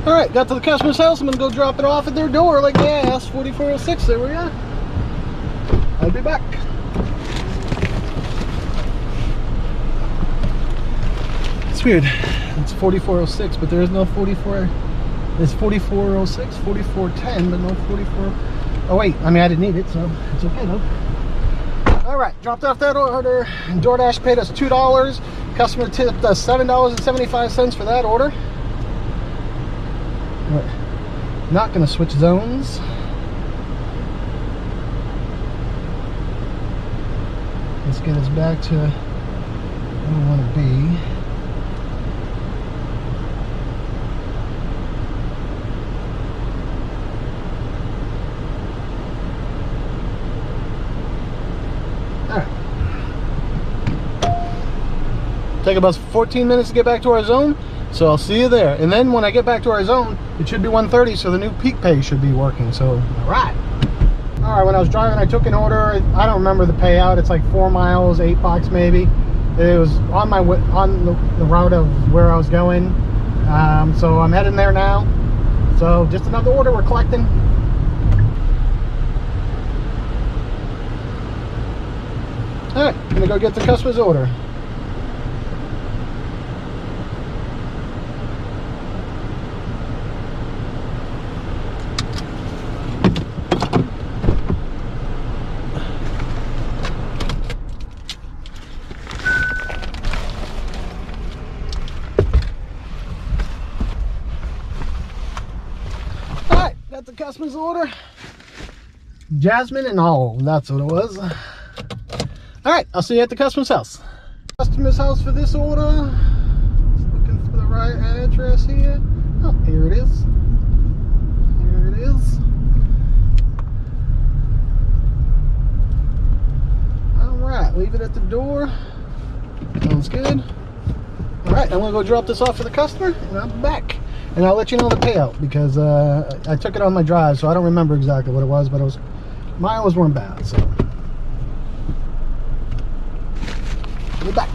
All right, got to the customer's house. I'm gonna go drop it off at their door like they asked. 4406, there we are. I'll be back. It's weird. It's 4406, but there is no 44. It's 4406, 4410, but no 44. Oh wait, I mean I didn't need it, so it's okay though. All right, dropped off that order. DoorDash paid us $2. Customer tipped us $7.75 for that order. We're not gonna switch zones. Let's get us back to where we want to be. Take about 14 minutes to get back to our zone, so I'll see you there. And then when I get back to our zone, it should be 1:30, so the new peak pay should be working. So, all right, when I was driving, I took an order. I don't remember the payout. It's like 4 miles, $8 maybe. It was on my on the route of where I was going. So I'm heading there now. So just another order we're collecting. All right, I'm gonna go get the customer's order. Got the customer's order. Jasmine and all, that's what it was. All right, I'll see you at the customer's house. Customer's house for this order. Just looking for the right address here. Oh, here it is. Here it is. All right, leave it at the door. Sounds good. All right, I'm gonna go drop this off for the customer and I'll be back. And I'll let you know the payout because I took it on my drive, so I don't remember exactly what it was, but miles weren't bad, so. We're back.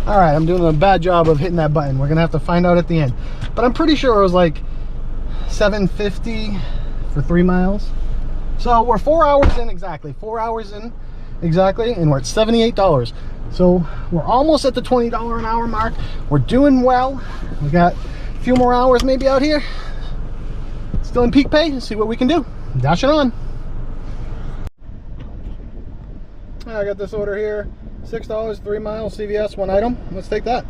All right, I'm doing a bad job of hitting that button. We're gonna have to find out at the end. But I'm pretty sure it was like $7.50 for 3 miles. So we're 4 hours in exactly, 4 hours in exactly, and we're at $78. So we're almost at the $20 an hour mark. We're doing well. We got a few more hours maybe out here. Still in peak pay. See what we can do. Dash it on. I got this order here. $6, 3 miles, CVS, 1 item. Let's take that.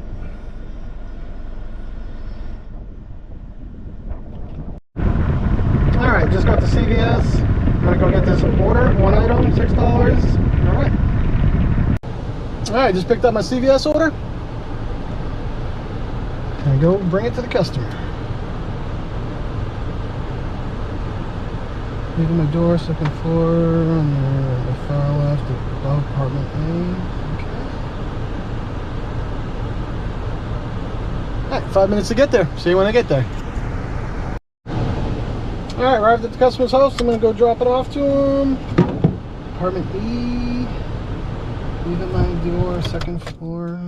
All right, just got the CVS. I'm gonna go get this order. 1 item, $6. All right. All right, just picked up my CVS order. Gonna go bring it to the customer. Leaving my door, 2nd floor, on the far left, above apartment A. Okay. All right, 5 minutes to get there. See you when I get there. All right, arrived at the customer's house. I'm gonna go drop it off to him. Apartment E. Leaving my door, 2nd floor.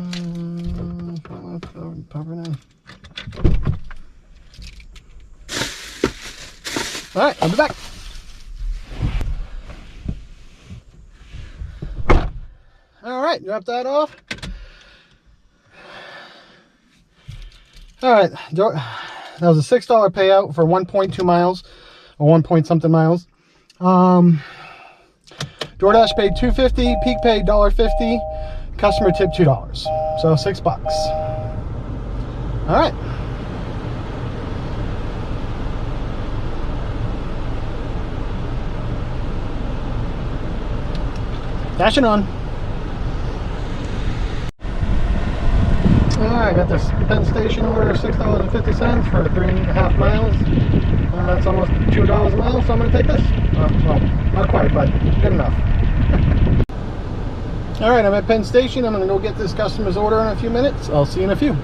All right, I'll be back. All right, drop that off. All right, that was a $6 payout for 1.2 miles, or 1 point something miles. DoorDash paid $2.50, peak paid $1.50, customer tipped $2, so $6. All right. Dashing on. All right, got this Penn Station order, $6.50 for 3.5 miles. That's almost $2 a mile, so I'm gonna take this. Well, not quite, but good enough. All right, I'm at Penn Station. I'm gonna go get this customer's order in a few minutes. I'll see you in a few.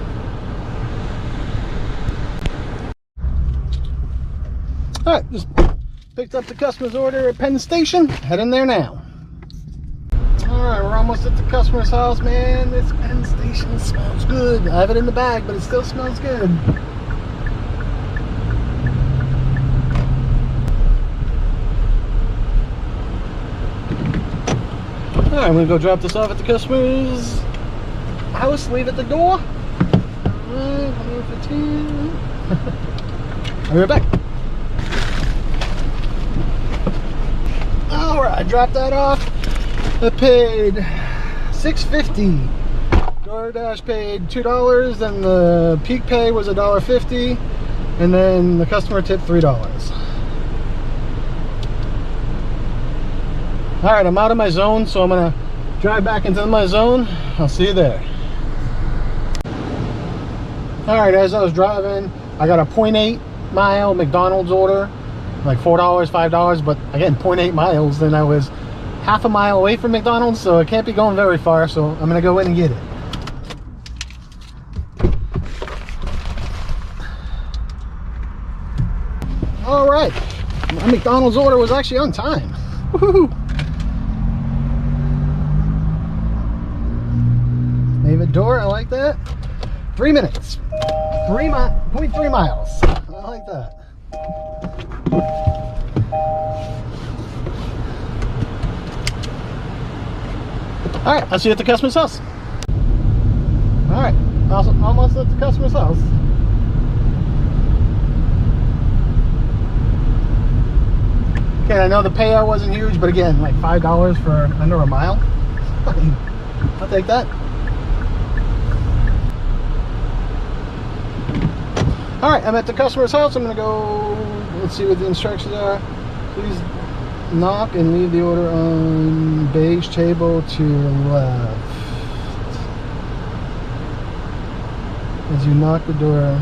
All right, just picked up the customer's order at Penn Station. Heading there now. All right, we're almost at the customer's house, man. This Penn Station smells good. I have it in the bag, but it still smells good. Alright, I'm gonna go drop this off at the customer's house, leave at the door. Alright, 115. I'll be right back. Alright, I dropped that off. I paid $6.50. DoorDash paid $2, and the peak pay was $1.50, and then the customer tipped $3. Alright, I'm out of my zone, so I'm gonna drive back into my zone. I'll see you there. Alright, as I was driving, I got a 0.8 mile McDonald's order, like $4, $5, but again, 0.8 miles, then I was half a mile away from McDonald's, so I can't be going very far, so I'm gonna go in and get it. Alright, my McDonald's order was actually on time. Woohoo! David door, I like that. 3 minutes. 0.3 miles. I like that. Alright, I'll see you at the customer's house. Alright, almost at the customer's house. Okay, I know the payout wasn't huge, but again, like $5 for under a mile. I'll take that. Alright, I'm at the customer's house. I'm gonna go, let's see what the instructions are. Please knock and leave the order on beige table to your left. As you knock the door.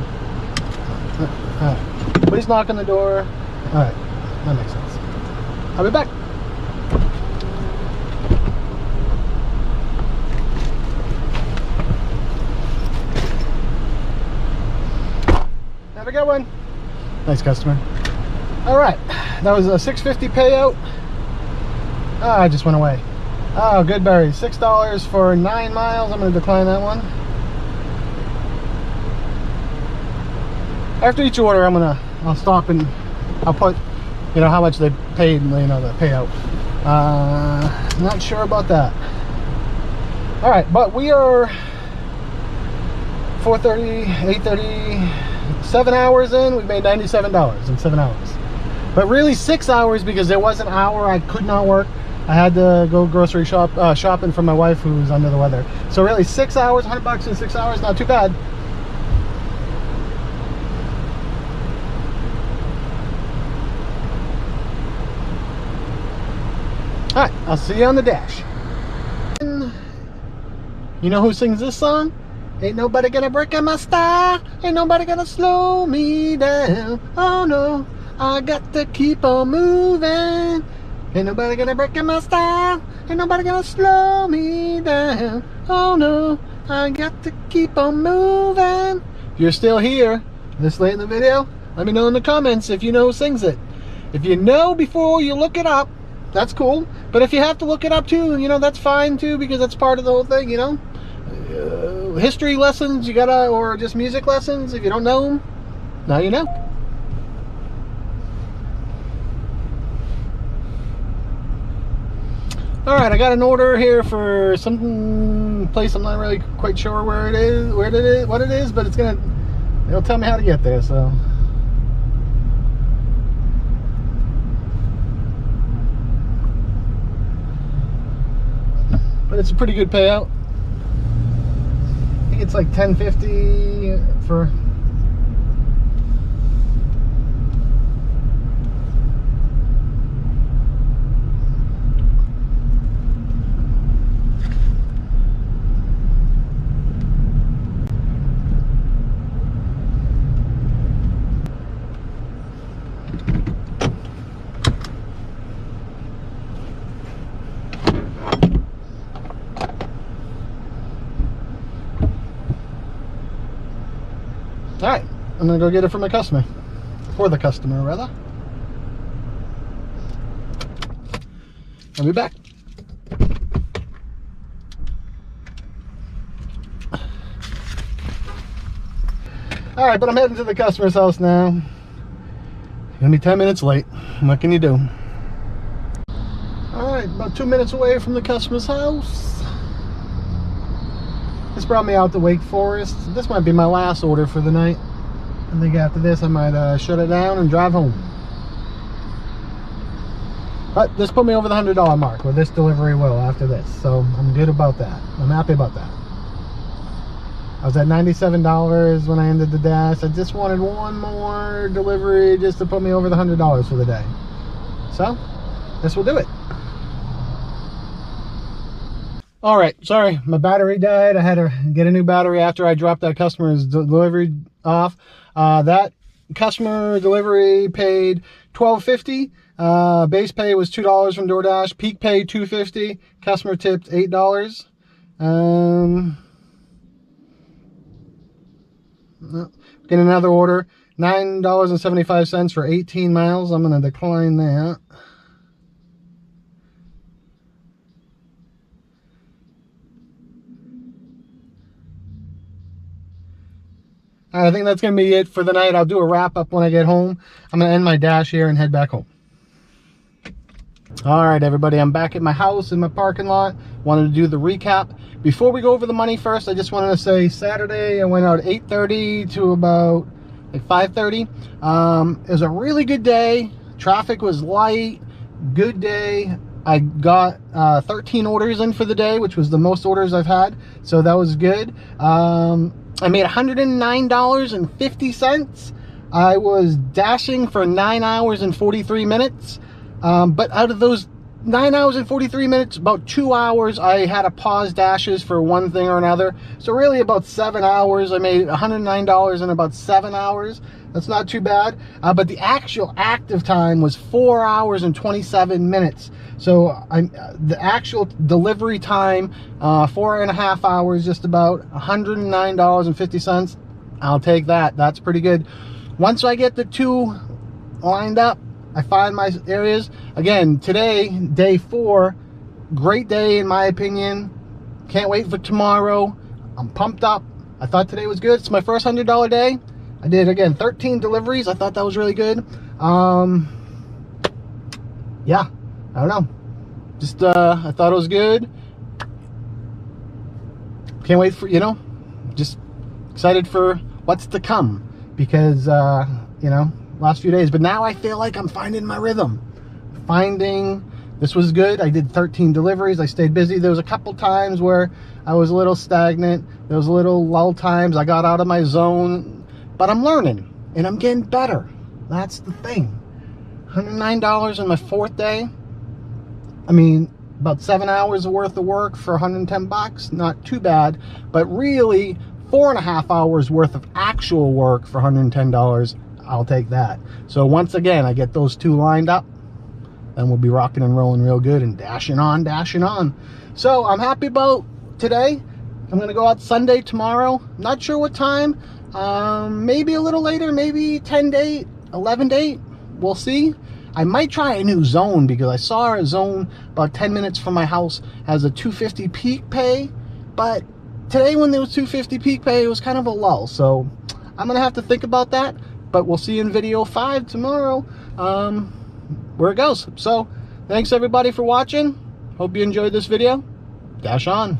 Alright, please knock on the door. Alright, that makes sense. I'll be back. Have a good one. Nice customer. All right, that was a $6.50 payout. Ah, I just went away. Oh, good berry. $6 for 9 miles. I'm going to decline that one. After each order, I'll stop and I'll put, you know, how much they paid, you know, the payout. Not sure about that. All right, but we are 4:30, 8:30, 7 hours in. We made $97 in 7 hours. But really 6 hours, because there was an hour I could not work. I had to go grocery shopping for my wife who was under the weather. So really 6 hours, $100 in 6 hours, not too bad. Alright, I'll see you on the dash. You know who sings this song? Ain't nobody gonna break in my style. Ain't nobody gonna slow me down. Oh no, I got to keep on moving. Ain't nobody gonna break in my style. Ain't nobody gonna slow me down. Oh no, I got to keep on moving. If you're still here this late in the video, let me know in the comments if you know who sings it. If you know before you look it up, that's cool. But if you have to look it up too, you know, that's fine too, because that's part of the whole thing, you know. History lessons, you gotta, or just music lessons, if you don't know them, now you know. Alright, I got an order here for some place. I'm not really quite sure where it is, what it is, but it'll tell me how to get there, so. But it's a pretty good payout. I think it's like $10.50 for. Alright, I'm gonna go get it for my customer. For the customer, rather. I'll be back. Alright, but I'm heading to the customer's house now. Gonna be 10 minutes late. What can you do? Alright, right, about 2 minutes away from the customer's house. This brought me out to Wake Forest. This might be my last order for the night. I think after this I might shut it down and drive home. But this put me over the $100 mark, or this delivery will after this. So I'm good about that. I'm happy about that. I was at $97 when I ended the dash. I just wanted one more delivery just to put me over the $100 for the day. So this will do it. All right, sorry, my battery died. I had to get a new battery after I dropped that customer's delivery off. That customer delivery paid $12.50. Base pay was $2 from DoorDash. Peak pay $2.50. Customer tipped $8. Get another order, $9.75 for 18 miles. I'm going to decline that. I think that's going to be it for the night. I'll do a wrap up when I get home. I'm going to end my dash here and head back home. All right, everybody, I'm back at my house in my parking lot. Wanted to do the recap. Before we go over the money first, I just wanted to say Saturday I went out at 8:30 to about like 5:30. It was a really good day. Traffic was light. Good day. I got 13 orders in for the day, which was the most orders I've had. So that was good. I made $109.50. I was dashing for 9 hours and 43 minutes. But out of those 9 hours and 43 minutes, about 2 hours I had to pause dashes for one thing or another. So really about 7 hours. I made $109 in about 7 hours. That's not too bad. But the actual active time was 4 hours and 27 minutes. So the actual delivery time, 4.5 hours, just about $109.50. I'll take that. That's pretty good. Once I get the two lined up, I find my areas. Again, today, day 4, great day in my opinion. Can't wait for tomorrow. I'm pumped up. I thought today was good. It's my first $100 day. I did, again, 13 deliveries. I thought that was really good. Yeah, I don't know. Just, I thought it was good. Can't wait for, just excited for what's to come. Because, last few days. But now I feel like I'm finding my rhythm. This was good. I did 13 deliveries. I stayed busy. There was a couple times where I was a little stagnant. There was a little lull times. I got out of my zone. But I'm learning. And I'm getting better. That's the thing. $109 on my 4th day. I mean, about 7 hours worth of work for 110 bucks. Not too bad. But really, 4.5 hours worth of actual work for $110. I'll take that. So once again, I get those two lined up, then we'll be rocking and rolling real good and dashing on, dashing on. So I'm happy about today. I'm gonna go out Sunday tomorrow. Not sure what time. Maybe a little later, maybe 10 to 8, 11 to 8. We'll see. I might try a new zone because I saw a zone about 10 minutes from my house has a $2.50 peak pay, but today when there was $2.50 peak pay, it was kind of a lull. So I'm gonna have to think about that. But we'll see you in video 5 tomorrow, where it goes. So, thanks everybody for watching. Hope you enjoyed this video. Dash on.